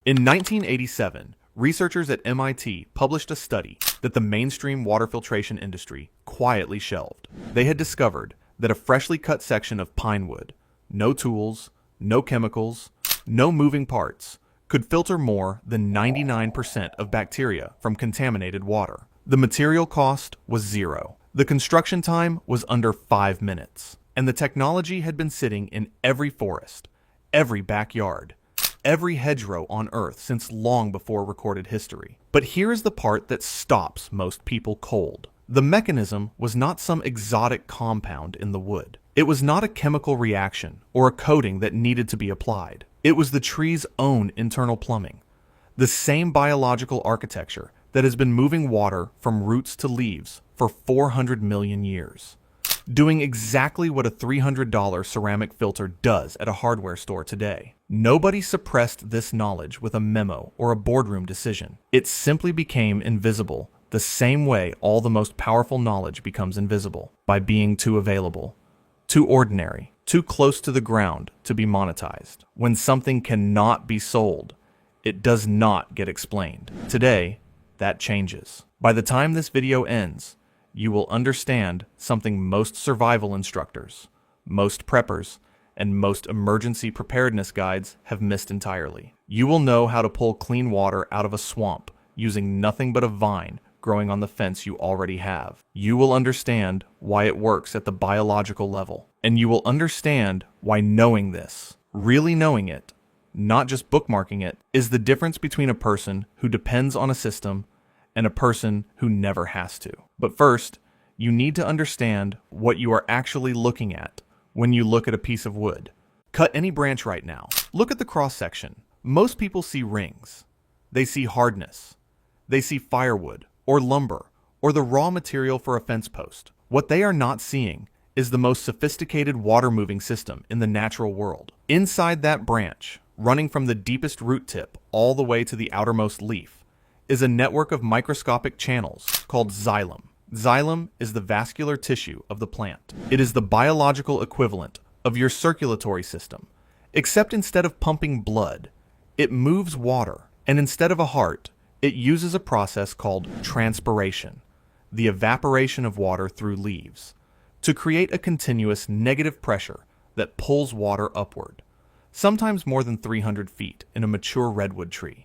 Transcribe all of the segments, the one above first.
In 1987, researchers at MIT published a study that the mainstream water filtration industry quietly shelved. They had discovered that a freshly cut section of pine wood, no tools, no chemicals, no moving parts, could filter more than 99% of bacteria from contaminated water. The material cost was zero. The construction time was under 5 minutes. And the technology had been sitting in every forest, every backyard, every hedgerow on Earth since long before recorded history. But here is the part that stops most people cold. The mechanism was not some exotic compound in the wood. It was not a chemical reaction or a coating that needed to be applied. It was the tree's own internal plumbing, the same biological architecture that has been moving water from roots to leaves for 400 million years, doing exactly what a $300 ceramic filter does at a hardware store today. Nobody suppressed this knowledge with a memo or a boardroom decision. It simply became invisible the same way all the most powerful knowledge becomes invisible, by being too available, too ordinary, too close to the ground to be monetized. When something cannot be sold, it does not get explained. Today, that changes. By the time this video ends, you will understand something most survival instructors, most preppers, and most emergency preparedness guides have missed entirely. You will know how to pull clean water out of a swamp using nothing but a vine growing on the fence you already have. You will understand why it works at the biological level. And you will understand why knowing this, really knowing it, not just bookmarking it, is the difference between a person who depends on a system and a person who never has to. But first, you need to understand what you are actually looking at when you look at a piece of wood. Cut any branch right now. Look at the cross-section. Most people see rings. They see hardness. They see firewood, or lumber, or the raw material for a fence post. What they are not seeing is the most sophisticated water-moving system in the natural world. Inside that branch, running from the deepest root tip all the way to the outermost leaf, is a network of microscopic channels called xylem. Xylem is the vascular tissue of the plant. It is the biological equivalent of your circulatory system, except instead of pumping blood, it moves water, and instead of a heart, it uses a process called transpiration, the evaporation of water through leaves, to create a continuous negative pressure that pulls water upward, sometimes more than 300 feet in a mature redwood tree,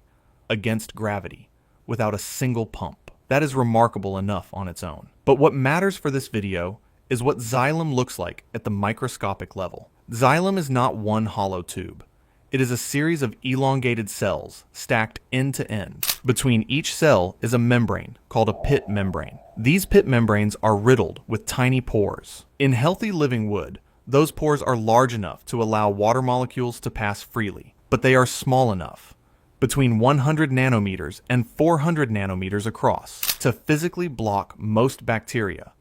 against gravity, without a single pump. That is remarkable enough on its own. But what matters for this video is what xylem looks like at the microscopic level. Xylem is not one hollow tube. It is a series of elongated cells stacked end to end. Between each cell is a membrane called a pit membrane. These pit membranes are riddled with tiny pores. In healthy living wood, those pores are large enough to allow water molecules to pass freely, but they are small enough, between 100 nanometers and 400 nanometers across, to physically block most bacteria,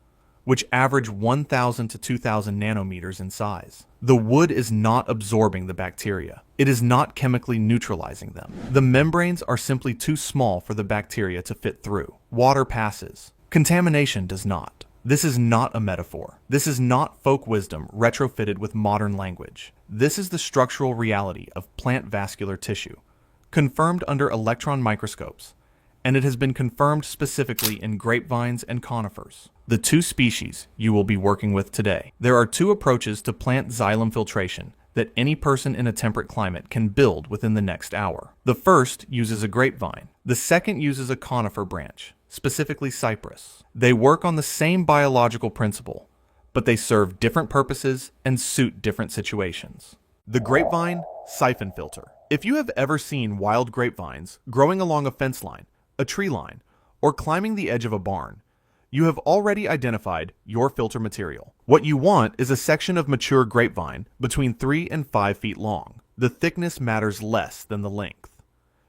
which average 1,000 to 2,000 nanometers in size. The wood is not absorbing the bacteria. It is not chemically neutralizing them. The membranes are simply too small for the bacteria to fit through. Water passes. Contamination does not. This is not a metaphor. This is not folk wisdom retrofitted with modern language. This is the structural reality of plant vascular tissue, confirmed under electron microscopes, and it has been confirmed specifically in grapevines and conifers, the two species you will be working with today. There are two approaches to plant xylem filtration that any person in a temperate climate can build within the next hour. The first uses a grapevine. The second uses a conifer branch, specifically Cypress. They work on the same biological principle, but they serve different purposes and suit different situations. The grapevine siphon filter. If you have ever seen wild grapevines growing along a fence line, a tree line, or climbing the edge of a barn, you have already identified your filter material. What you want is a section of mature grapevine between 3 and 5 feet long. The thickness matters less than the length.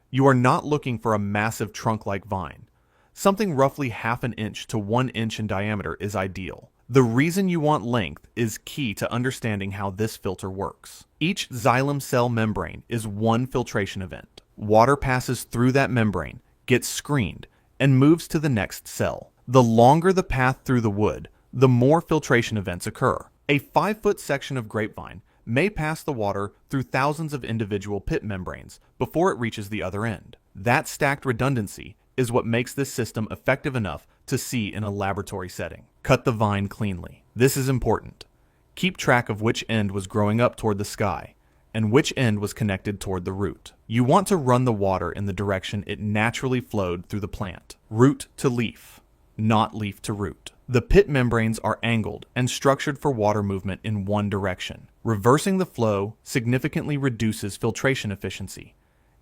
You are not looking for a massive trunk-like vine. Something roughly half an inch to 1 inch in diameter is ideal. The reason you want length is key to understanding how this filter works. Each xylem cell membrane is one filtration event. Water passes through that membrane, gets screened, and moves to the next cell. The longer the path through the wood, the more filtration events occur. A 5-foot section of grapevine may pass the water through thousands of individual pit membranes before it reaches the other end. That stacked redundancy is what makes this system effective enough to see in a laboratory setting. Cut the vine cleanly. This is important. Keep track of which end was growing up toward the sky and which end was connected toward the root. You want to run the water in the direction it naturally flowed through the plant, root to leaf, not leaf to root. The pit membranes are angled and structured for water movement in one direction. Reversing the flow significantly reduces filtration efficiency,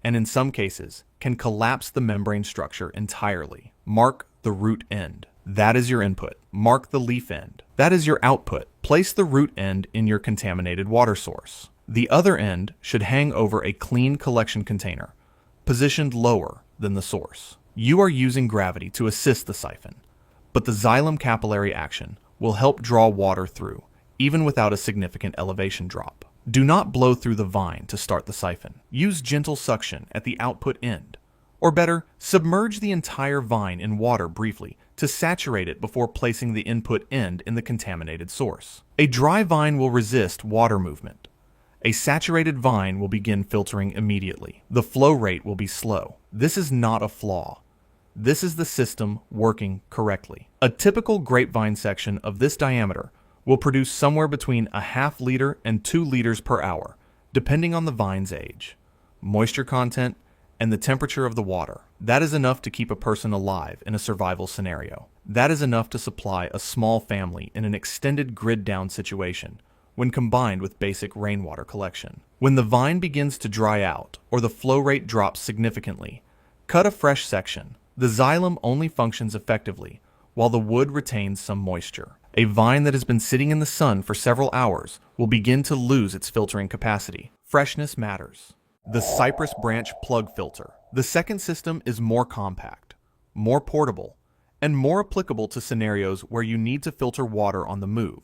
and in some cases can collapse the membrane structure entirely. Mark the root end. That is your input. Mark the leaf end. That is your output. Place the root end in your contaminated water source. The other end should hang over a clean collection container, positioned lower than the source. You are using gravity to assist the siphon, but the xylem capillary action will help draw water through, even without a significant elevation drop. Do not blow through the vine to start the siphon. Use gentle suction at the output end, or better, submerge the entire vine in water briefly to saturate it before placing the input end in the contaminated source. A dry vine will resist water movement. A saturated vine will begin filtering immediately. The flow rate will be slow. This is not a flaw. This is the system working correctly. A typical grapevine section of this diameter will produce somewhere between a ½ liter and 2 liters per hour, depending on the vine's age, moisture content, and the temperature of the water. That is enough to keep a person alive in a survival scenario. That is enough to supply a small family in an extended grid-down situation when combined with basic rainwater collection. When the vine begins to dry out or the flow rate drops significantly, cut a fresh section. The xylem only functions effectively while the wood retains some moisture. A vine that has been sitting in the sun for several hours will begin to lose its filtering capacity. Freshness matters. The Cypress branch plug filter. The second system is more compact, more portable, and more applicable to scenarios where you need to filter water on the move,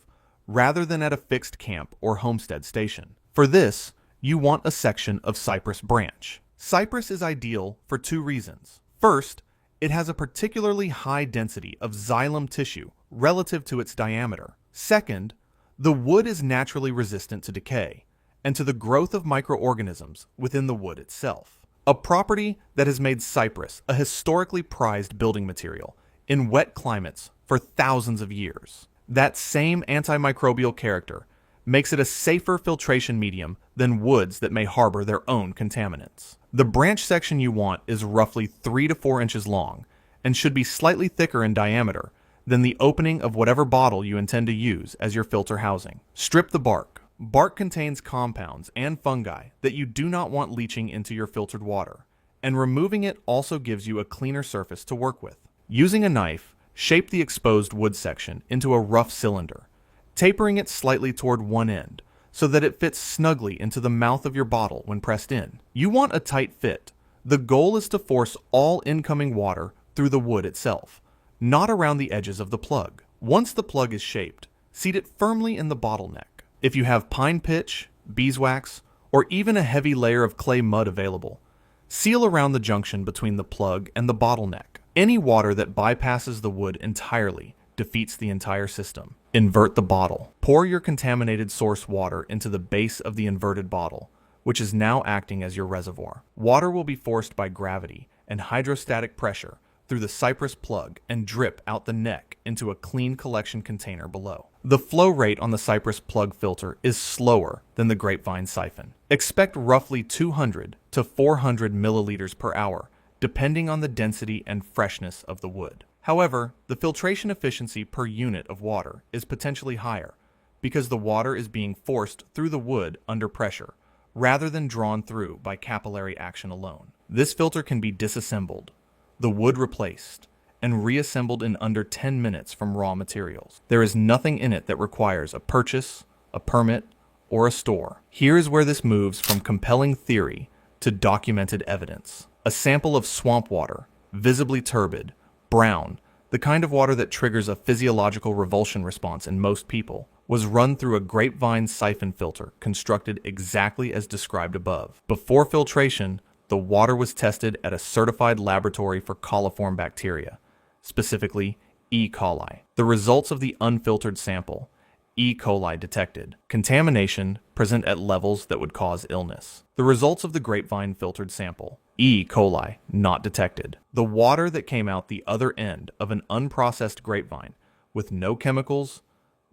rather than at a fixed camp or homestead station. For this, you want a section of Cypress branch. Cypress is ideal for 2 reasons. First, it has a particularly high density of xylem tissue relative to its diameter. Second, the wood is naturally resistant to decay and to the growth of microorganisms within the wood itself, a property that has made cypress a historically prized building material in wet climates for thousands of years. That same antimicrobial character makes it a safer filtration medium than woods that may harbor their own contaminants. The branch section you want is roughly 3 to 4 inches long and should be slightly thicker in diameter than the opening of whatever bottle you intend to use as your filter housing. Strip the bark. Bark contains compounds and fungi that you do not want leaching into your filtered water, and removing it also gives you a cleaner surface to work with. Using a knife, shape the exposed wood section into a rough cylinder, tapering it slightly toward one end so that it fits snugly into the mouth of your bottle when pressed in. You want a tight fit. The goal is to force all incoming water through the wood itself, not around the edges of the plug. Once the plug is shaped, seat it firmly in the bottleneck. If you have pine pitch, beeswax, or even a heavy layer of clay mud available, seal around the junction between the plug and the bottleneck. Any water that bypasses the wood entirely defeats the entire system. Invert the bottle. Pour your contaminated source water into the base of the inverted bottle, which is now acting as your reservoir. Water will be forced by gravity and hydrostatic pressure through the Cypress plug and drip out the neck into a clean collection container below. The flow rate on the Cypress plug filter is slower than the Grapevine siphon. Expect roughly 200 to 400 milliliters per hour, depending on the density and freshness of the wood. However, the filtration efficiency per unit of water is potentially higher because the water is being forced through the wood under pressure, rather than drawn through by capillary action alone. This filter can be disassembled, the wood replaced, and reassembled in under 10 minutes from raw materials. There is nothing in it that requires a purchase, a permit, or a store. Here is where this moves from compelling theory to documented evidence. A sample of swamp water, visibly turbid, brown, the kind of water that triggers a physiological revulsion response in most people, was run through a grapevine siphon filter constructed exactly as described above. Before filtration, the water was tested at a certified laboratory for coliform bacteria, specifically E. coli. The results of the unfiltered sample E. coli detected. Contamination present at levels that would cause illness. The results of the grapevine filtered sample. E. coli not detected. The water that came out the other end of an unprocessed grapevine with no chemicals,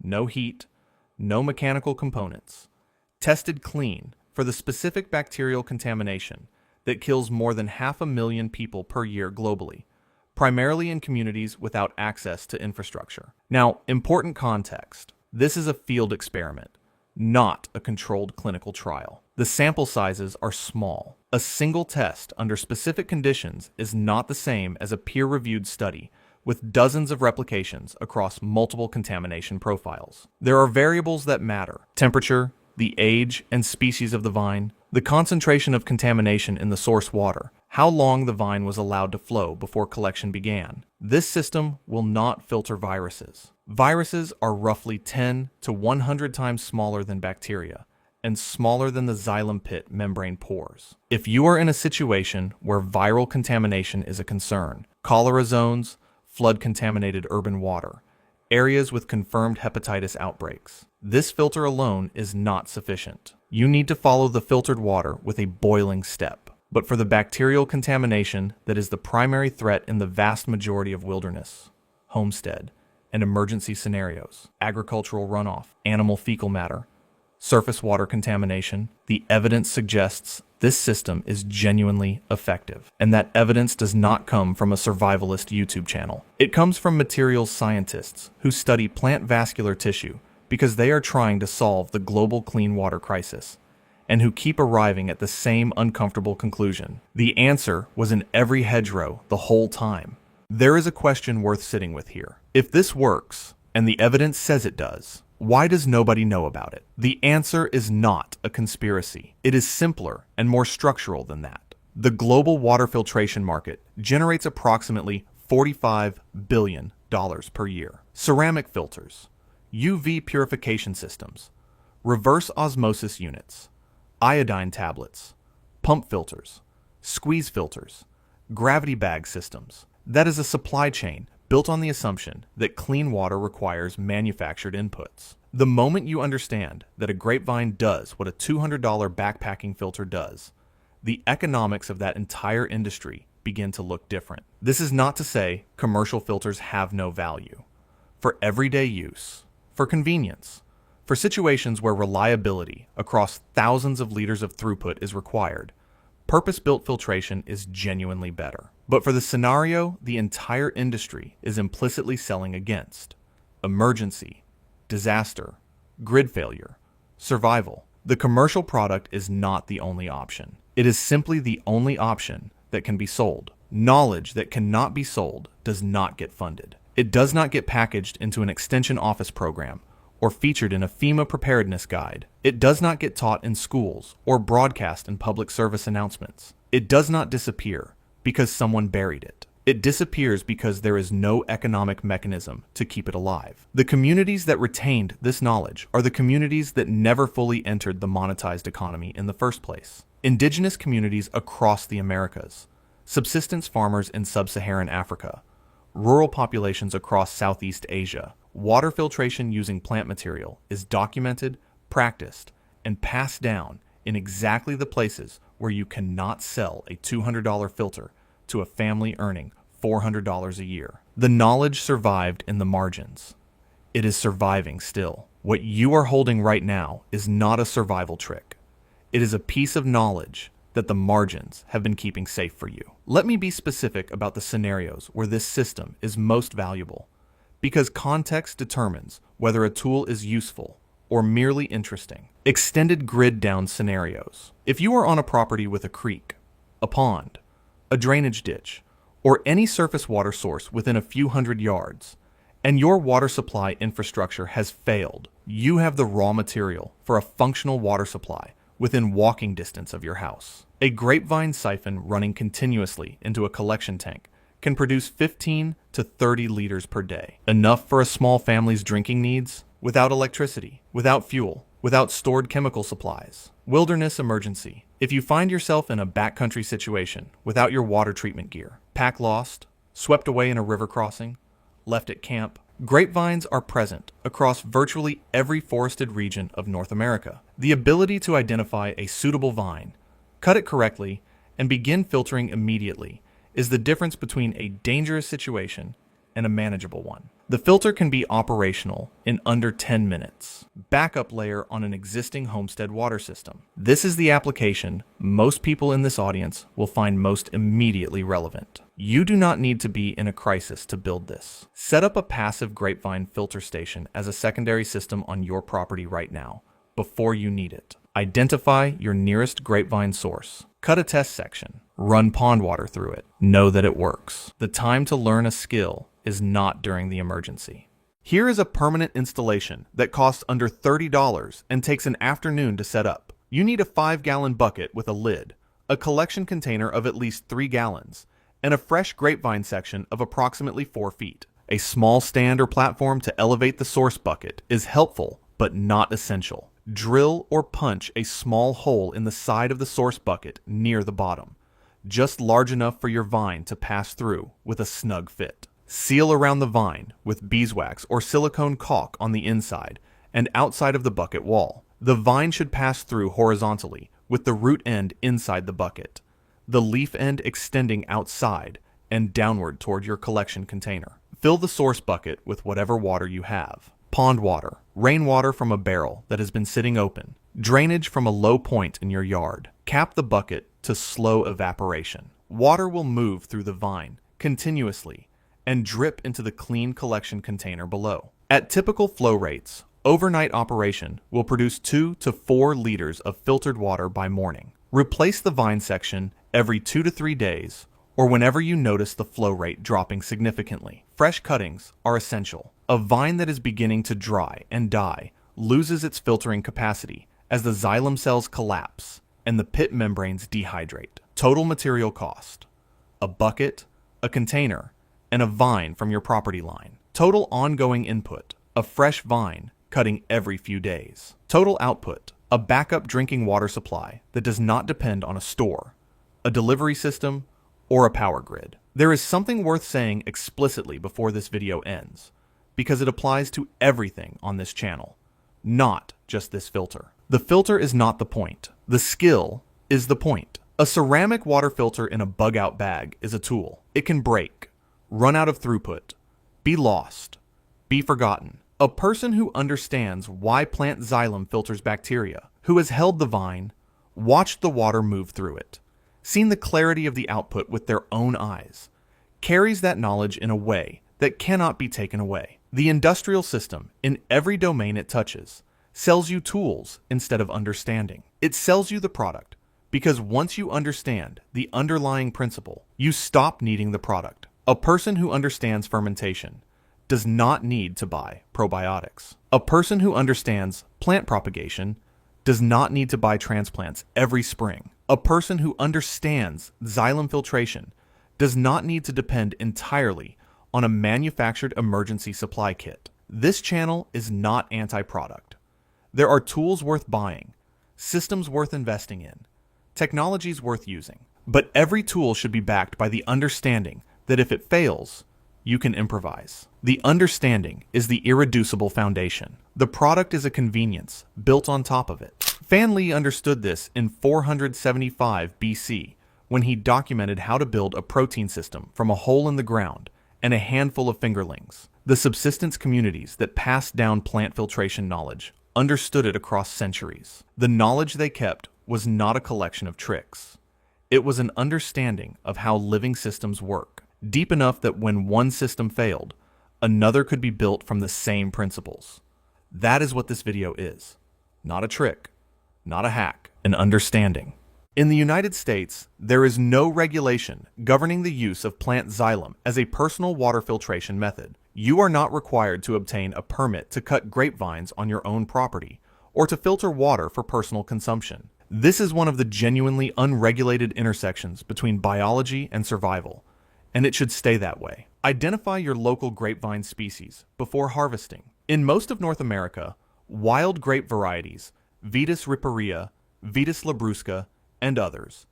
no heat, no mechanical components, tested clean for the specific bacterial contamination that kills more than 500,000 people per year globally, primarily in communities without access to infrastructure. Now, important context. This is a field experiment, not a controlled clinical trial. The sample sizes are small. A single test under specific conditions is not the same as a peer-reviewed study with dozens of replications across multiple contamination profiles. There are variables that matter: temperature, the age and species of the vine, the concentration of contamination in the source water, how long the vine was allowed to flow before collection began. This system will not filter viruses. Viruses are roughly 10 to 100 times smaller than bacteria and smaller than the xylem pit membrane pores. If you are in a situation where viral contamination is a concern, cholera zones, flood-contaminated urban water, areas with confirmed hepatitis outbreaks, this filter alone is not sufficient. You need to follow the filtered water with a boiling step. But for the bacterial contamination that is the primary threat in the vast majority of wilderness, homestead, and emergency scenarios, agricultural runoff, animal fecal matter, surface water contamination, the evidence suggests this system is genuinely effective. And that evidence does not come from a survivalist YouTube channel. It comes from materials scientists who study plant vascular tissue because they are trying to solve the global clean water crisis, and who keep arriving at the same uncomfortable conclusion. The answer was in every hedgerow the whole time. There is a question worth sitting with here. If this works, and the evidence says it does, why does nobody know about it? The answer is not a conspiracy. It is simpler and more structural than that. The global water filtration market generates approximately $45 billion per year. Ceramic filters, UV purification systems, reverse osmosis units, iodine tablets, pump filters, squeeze filters, gravity bag systems. That is a supply chain built on the assumption that clean water requires manufactured inputs. The moment you understand that a grapevine does what a $200 backpacking filter does, the economics of that entire industry begin to look different. This is not to say commercial filters have no value. For everyday use, for convenience, for situations where reliability across thousands of liters of throughput is required, purpose-built filtration is genuinely better. But for the scenario the entire industry is implicitly selling against, emergency, disaster, grid failure, survival, the commercial product is not the only option. It is simply the only option that can be sold. Knowledge that cannot be sold does not get funded. It does not get packaged into an extension office program or featured in a FEMA preparedness guide. It does not get taught in schools or broadcast in public service announcements. It does not disappear because someone buried it. It disappears because there is no economic mechanism to keep it alive. The communities that retained this knowledge are the communities that never fully entered the monetized economy in the first place. Indigenous communities across the Americas, subsistence farmers in sub-Saharan Africa, rural populations across Southeast Asia. Water filtration using plant material is documented, practiced, and passed down in exactly the places where you cannot sell a $200 filter to a family earning $400 a year. The knowledge survived in the margins. It is surviving still. What you are holding right now is not a survival trick. It is a piece of knowledge that the margins have been keeping safe for you. Let me be specific about the scenarios where this system is most valuable, because context determines whether a tool is useful or merely interesting. Extended grid down scenarios. If you are on a property with a creek, a pond, a drainage ditch, or any surface water source within a few hundred yards, and your water supply infrastructure has failed, you have the raw material for a functional water supply within walking distance of your house. A grapevine siphon running continuously into a collection tank can produce 15 to 30 liters per day, enough for a small family's drinking needs, without electricity, without fuel, without stored chemical supplies. Wilderness emergency. If you find yourself in a backcountry situation without your water treatment gear, pack lost, swept away in a river crossing, left at camp, Grapevines are present across virtually every forested region of North America. The ability to identify a suitable vine, cut it correctly, and begin filtering immediately is the difference between a dangerous situation and a manageable one. The filter can be operational in under 10 minutes. Backup layer on an existing homestead water system. This is the application most people in this audience will find most immediately relevant. You do not need to be in a crisis to build this. Set up a passive grapevine filter station as a secondary system on your property right now, before you need it. Identify your nearest grapevine source. Cut a test section. Run pond water through it. Know that it works. The time to learn a skill is not during the emergency. Here is a permanent installation that costs under $30 and takes an afternoon to set up. You need a 5-gallon bucket with a lid, a collection container of at least 3 gallons, and a fresh grapevine section of approximately 4 feet. A small stand or platform to elevate the source bucket is helpful, but not essential. Drill or punch a small hole in the side of the source bucket near the bottom, just large enough for your vine to pass through with a snug fit. Seal around the vine with beeswax or silicone caulk on the inside and outside of the bucket wall. The vine should pass through horizontally with the root end inside the bucket, the leaf end extending outside and downward toward your collection container. Fill the source bucket with whatever water you have. Pond water, rainwater from a barrel that has been sitting open, drainage from a low point in your yard. Cap the bucket to slow evaporation. Water will move through the vine continuously and drip into the clean collection container below. At typical flow rates, overnight operation will produce 2 to 4 liters of filtered water by morning. Replace the vine section every 2 to 3 days or whenever you notice the flow rate dropping significantly. Fresh cuttings are essential. A vine that is beginning to dry and die loses its filtering capacity as the xylem cells collapse and the pit membranes dehydrate. Total material cost: a bucket, a container, and a vine from your property line. Total ongoing input: a fresh vine cutting every few days. Total output: a backup drinking water supply that does not depend on a store, a delivery system, or a power grid. There is something worth saying explicitly before this video ends, because it applies to everything on this channel, not just this filter. The filter is not the point. The skill is the point. A ceramic water filter in a bug-out bag is a tool. It can break, run out of throughput, be lost, be forgotten. A person who understands why plant xylem filters bacteria, who has held the vine, watched the water move through it, seen the clarity of the output with their own eyes, carries that knowledge in a way that cannot be taken away. The industrial system, in every domain it touches, sells you tools instead of understanding. It sells you the product because once you understand the underlying principle, you stop needing the product. A person who understands fermentation does not need to buy probiotics. A person who understands plant propagation does not need to buy transplants every spring. A person who understands xylem filtration does not need to depend entirely on a manufactured emergency supply kit. This channel is not anti-product. There are tools worth buying, systems worth investing in, technologies worth using. But every tool should be backed by the understanding that if it fails, you can improvise. The understanding is the irreducible foundation. The product is a convenience built on top of it. Fan Li understood this in 475 BC when he documented how to build a protein system from a hole in the ground and a handful of fingerlings. The subsistence communities that passed down plant filtration knowledge understood it across centuries. The knowledge they kept was not a collection of tricks. It was an understanding of how living systems work, deep enough that when one system failed, another could be built from the same principles. That is what this video is. Not a trick, not a hack, an understanding. In the United States, there is no regulation governing the use of plant xylem as a personal water filtration method. You are not required to obtain a permit to cut grapevines on your own property or to filter water for personal consumption. This is one of the genuinely unregulated intersections between biology and survival, and it should stay that way. Identify your local grapevine species before harvesting. In most of North America, wild grape varieties, Vitis riparia, Vitis labrusca, and others,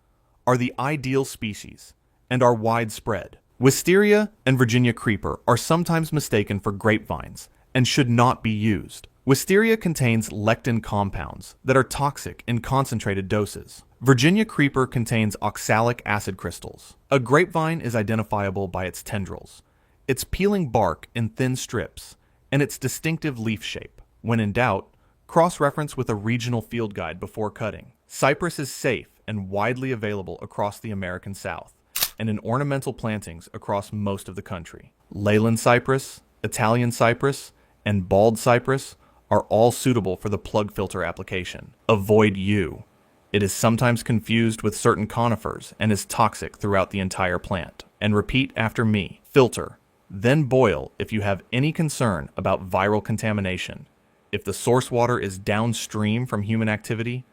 are the ideal species and are widespread. Wisteria and Virginia creeper are sometimes mistaken for grapevines and should not be used. Wisteria contains lectin compounds that are toxic in concentrated doses. Virginia creeper contains oxalic acid crystals. A grapevine is identifiable by its tendrils, its peeling bark in thin strips, and its distinctive leaf shape. When in doubt, cross-reference with a regional field guide before cutting. Cypress is safe and widely available across the American South and in ornamental plantings across most of the country. Leyland cypress, Italian cypress, and bald cypress are all suitable for the plug filter application. Avoid yew. It is sometimes confused with certain conifers and is toxic throughout the entire plant. And repeat after me. Filter, then boil if you have any concern about viral contamination, if the source water is downstream from human activity,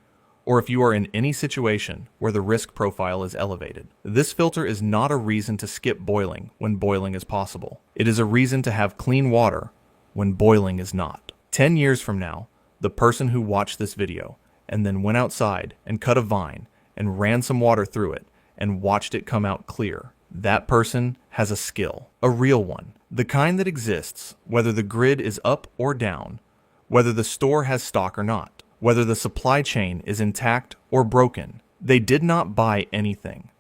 or if you are in any situation where the risk profile is elevated. This filter is not a reason to skip boiling when boiling is possible. It is a reason to have clean water when boiling is not. 10 years from now, the person who watched this video and then went outside and cut a vine and ran some water through it and watched it come out clear, that person has a skill, a real one, the kind that exists whether the grid is up or down, whether the store has stock or not, whether the supply chain is intact or broken. They did not buy anything.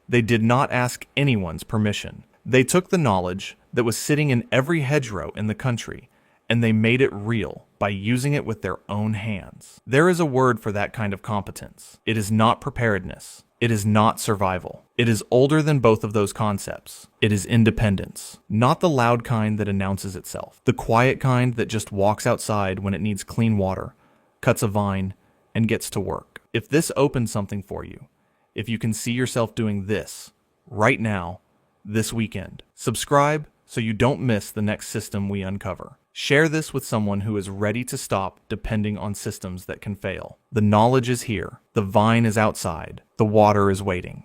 They did not ask anyone's permission. They took the knowledge that was sitting in every hedgerow in the country and they made it real by using it with their own hands. There is a word for that kind of competence. It is not preparedness. It is not survival. It is older than both of those concepts. It is independence. Not the loud kind that announces itself. The quiet kind that just walks outside when it needs clean water, cuts a vine, and gets to work. If this opens something for you, if you can see yourself doing this right now, this weekend, subscribe so you don't miss the next system we uncover. Share this with someone who is ready to stop depending on systems that can fail. The knowledge is here. The vine is outside. The water is waiting.